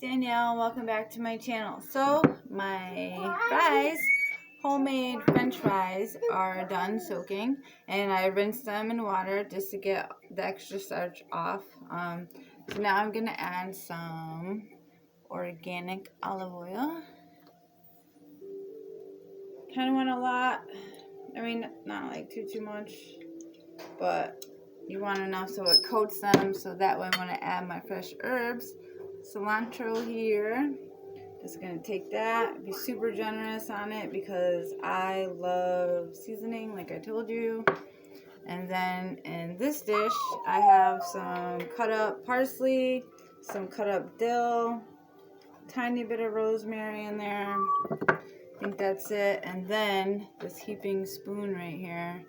Danielle. Welcome back to my channel. So my fries, homemade French fries, are done soaking, and I rinsed them in water just to get the extra starch off. So now I'm gonna add some organic olive oil. Kind of want a lot. I mean, not like too much, but you want enough so it coats them, so that way when I add my fresh herbs, cilantro here, just gonna take that, be super generous on it because I love seasoning like I told you. And then in this dish I have some cut up parsley, some cut up dill, tiny bit of rosemary in there. I think that's it. And then this heaping spoon right here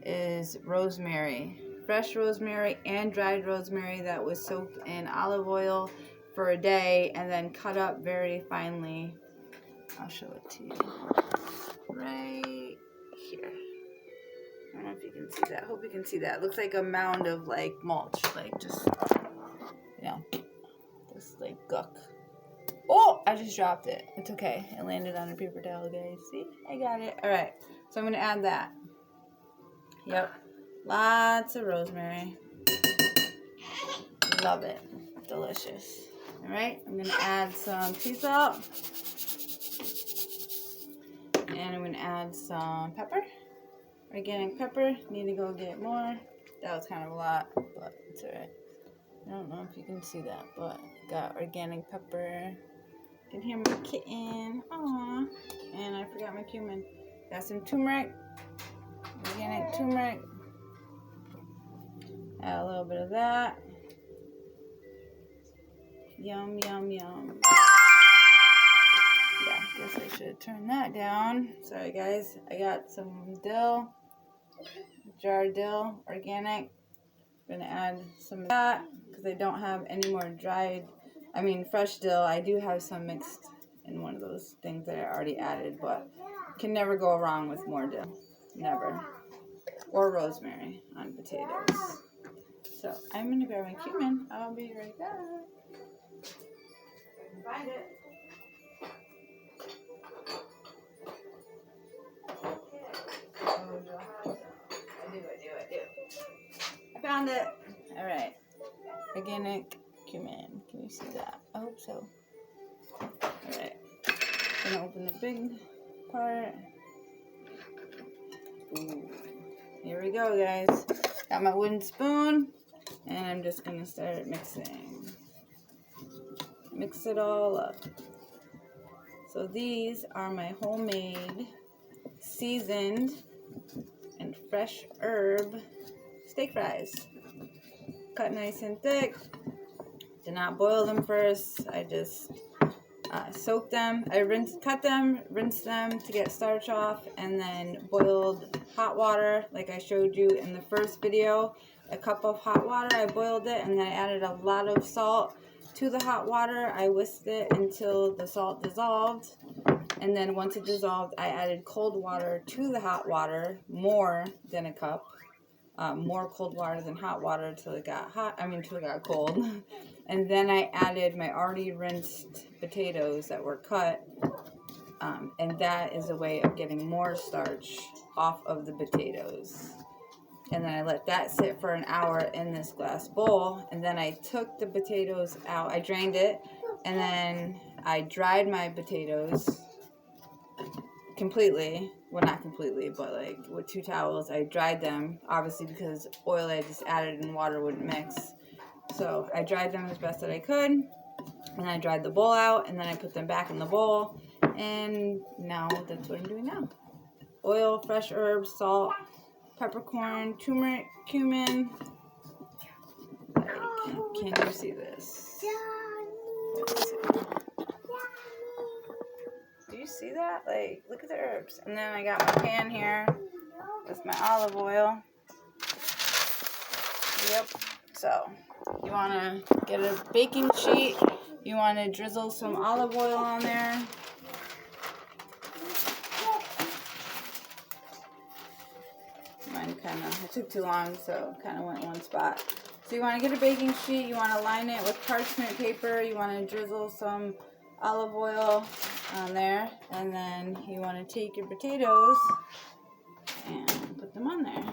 is rosemary, fresh rosemary and dried rosemary that was soaked in olive oil for a day and then cut up very finely. I'll show it to you right here. I don't know if you can see that. I hope you can see that. It looks like a mound of like mulch, like just, you know, just like guck. Oh, I just dropped it. It's okay. It landed on a paper towel, guys. See? I got it. All right. So I'm going to add that. Yep. Lots of rosemary. Love it. Delicious. All right. I'm going to add some sea salt. And I'm going to add some pepper. Organic pepper. Need to go get more. That was kind of a lot, but it's all right. I don't know if you can see that, but got organic pepper. You can hear my kitten. Aww. And I forgot my cumin. Got some turmeric. Organic turmeric. Add a little bit of that. Yum, yum, yum. Yeah, guess I should turn that down. Sorry, guys. I got some dill. Jar dill. Organic. I'm going to add some of that because I don't have any more fresh dill. I do have some mixed in one of those things that I already added, but can never go wrong with more dill. Never. Or rosemary on potatoes. So I'm going to grab my cumin. I'll be right back. Find it. I do. I found it. All right. Organic cumin. Can you see that? I hope so. All right. Gonna open the big part. Ooh. Here we go, guys. Got my wooden spoon, and I'm just gonna start mixing. Mix it all up. So these are my homemade, seasoned, and fresh herb steak fries. Cut nice and thick. Did not boil them first. I just soaked them. I cut them, rinsed them to get starch off, and then boiled hot water like I showed you in the first video. A cup of hot water, I boiled it, and then I added a lot of salt to the hot water. I whisked it until the salt dissolved, and then once it dissolved, I added cold water to the hot water, more than a cup. More cold water than hot water till it got till it got cold. And then I added my already rinsed potatoes that were cut, and that is a way of getting more starch off of the potatoes. And then I let that sit for an hour in this glass bowl, and then I took the potatoes out. I drained it, and then I dried my potatoes completely. Well, not completely, but like with 2 towels. I dried them, obviously because oil I just added and water wouldn't mix. So I dried them as best that I could, and I dried the bowl out, and then I put them back in the bowl, and now that's what I'm doing now. Oil, fresh herbs, salt, peppercorn, turmeric, cumin. Like, can you see this? Do you see that? Like, look at the herbs. And then I got my pan here with my olive oil. Yep. So, you want to get a baking sheet. You want to drizzle some olive oil on there. Mine it took too long, so kind of went one spot. So you want to get a baking sheet, you want to line it with parchment paper, you want to drizzle some olive oil on there, and then you want to take your potatoes and put them on there.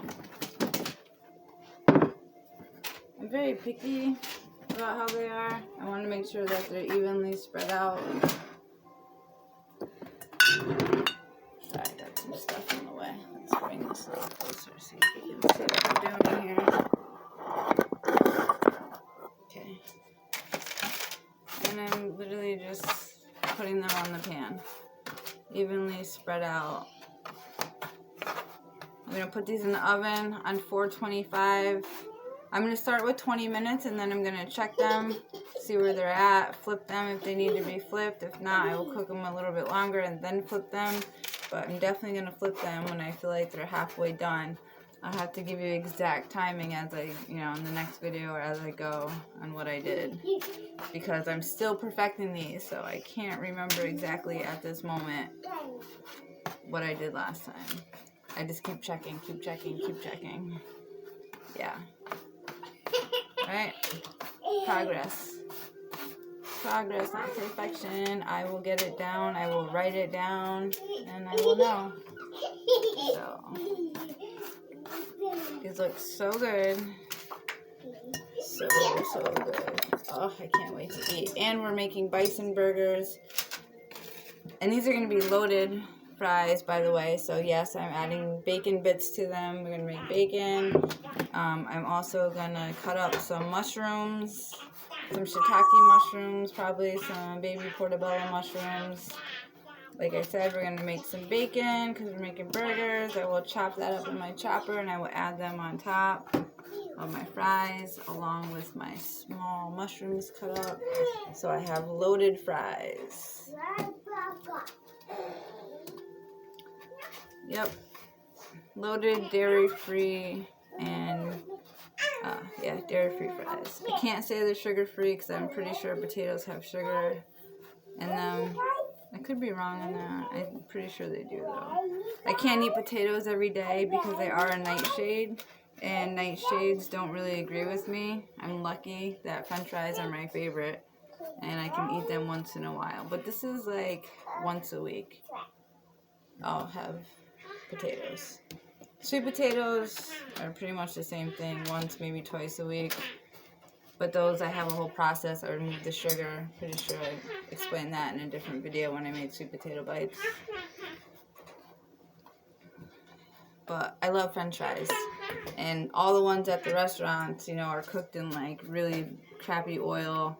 I'm very picky about how they are. I want to make sure that they're evenly spread out. Sorry, I got some stuff in the way. Let's bring this a little closer so you can see what I'm doing here. Okay. And I'm literally just putting them on the pan. Evenly spread out. I'm going to put these in the oven on 425. I'm going to start with 20 minutes and then I'm going to check them, see where they're at, flip them if they need to be flipped. If not, I will cook them a little bit longer and then flip them. But I'm definitely going to flip them when I feel like they're halfway done. I'll have to give you exact timing as I, in the next video or as I go on what I did. Because I'm still perfecting these, so I can't remember exactly at this moment what I did last time. I just keep checking. Yeah. Alright? Progress, not perfection. I will get it down, I will write it down, and I will know. So, these look so good. So good. Oh, I can't wait to eat. And we're making bison burgers. And these are going to be loaded fries, by the way. So yes, I'm adding bacon bits to them. We're going to make bacon. I'm also going to cut up some mushrooms, some shiitake mushrooms, probably some baby portobello mushrooms. Like I said, we're going to make some bacon because we're making burgers. I will chop that up in my chopper and I will add them on top of my fries along with my small mushrooms cut up. So I have loaded fries. Yep. Loaded, dairy-free, and dairy-free fries. I can't say they're sugar-free because I'm pretty sure potatoes have sugar in them. I could be wrong on that. I'm pretty sure they do, though. I can't eat potatoes every day because they are a nightshade, and nightshades don't really agree with me. I'm lucky that French fries are my favorite, and I can eat them once in a while. But this is like once a week. I'll have potatoes. Sweet potatoes are pretty much the same thing, once, maybe twice a week. But those, I have a whole process. I remove the sugar. Pretty sure I explained that in a different video when I made sweet potato bites. But I love French fries. And all the ones at the restaurants, are cooked in like really crappy oil.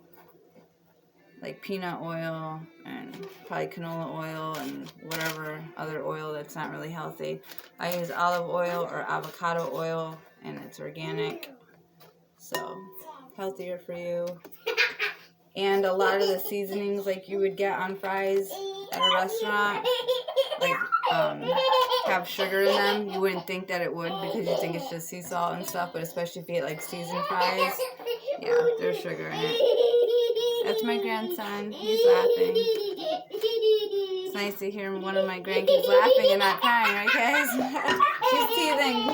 Like peanut oil and probably canola oil and whatever other oil that's not really healthy. I use olive oil or avocado oil and it's organic. So healthier for you. And a lot of the seasonings like you would get on fries at a restaurant, like have sugar in them. You wouldn't think that it would because you think it's just sea salt and stuff, but especially if you get like seasoned fries, yeah, there's sugar in it. That's my grandson. He's laughing. It's nice to hear one of my grandkids laughing and not crying, right guys? She's teething.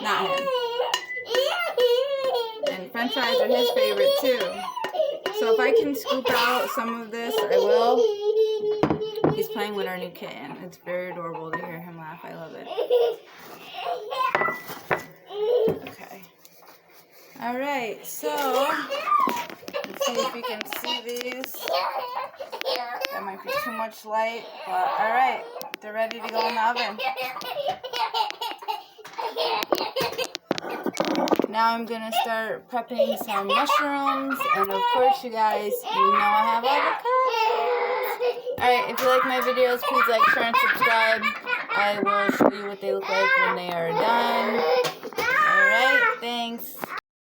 Not him. And French fries are his favorite too. So if I can scoop out some of this, I will. He's playing with our new kitten. It's very adorable to hear him laugh. I love it. Okay. Alright, so let's see if you can see these. That might be too much light, but alright, they're ready to go in the oven. Now I'm going to start prepping some mushrooms, and of course you guys, I have avocados. Alright, if you like my videos, please like, share, and subscribe. I will show you what they look like when they are done. Alright, thanks.